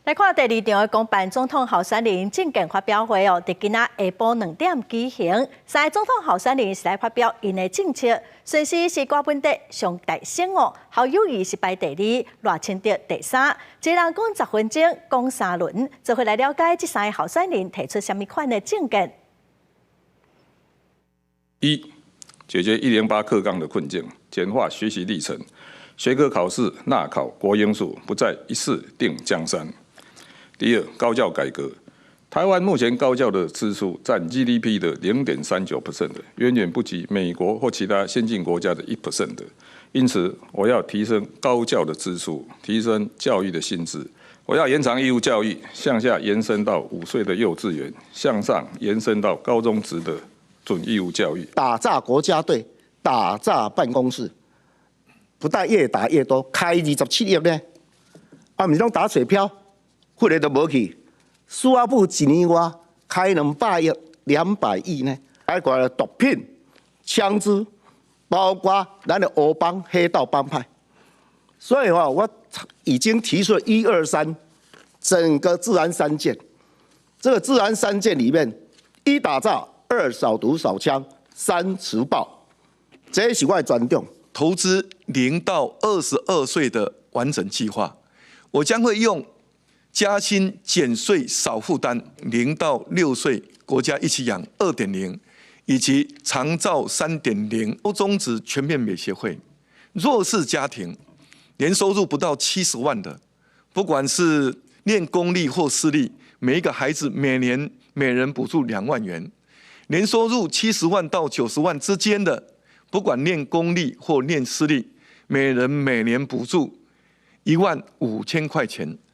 来看第二场的公办总统候选人政见发表会哦，伫今仔下晡2点举行。三个总统候选人是来发表因的政策，顺序是郭文德上大胜哦，侯友宜是排第2，赖清德第3。一人讲10分钟，讲3轮，就会来了解这3个候选人提出什么款的政见。1. 解决108课纲的困境，简化学习历程，学科考试纳考国英数不再一试定江山。第2，高教改革。台湾目前高教的支出占 GDP 的0.39%，远远不及美国或其他先进国家的1%的。因此，我要提升高教的支出，提升教育的薪资。我要延长义务教育，向下延伸到5岁的幼稚园，向上延伸到高中职的准义务教育。打炸国家队，打炸办公室，不但越打越多，开27亿呢，不是拢打水漂。迄个都无去，司法部1年外开200亿、200亿呢，还过来毒品、枪支，包括咱的黑帮、黑道帮派。所以我已经提出了1、2、3整个治安3件。这个治安3件里面，1打诈，2扫毒扫枪，3持暴，这是我的专长。投资0到22岁的完整计划，我将会用加薪、减税、少负担，0到6岁国家一起养2.0，以及长照3.0，高中职全面美协会。弱势家庭，年收入不到70万的，不管是念公立或私立，每一个孩子每年每人补助2万元；年收入70万到90万之间的，不管念公立或念私立，每人每年补助1万5千块钱。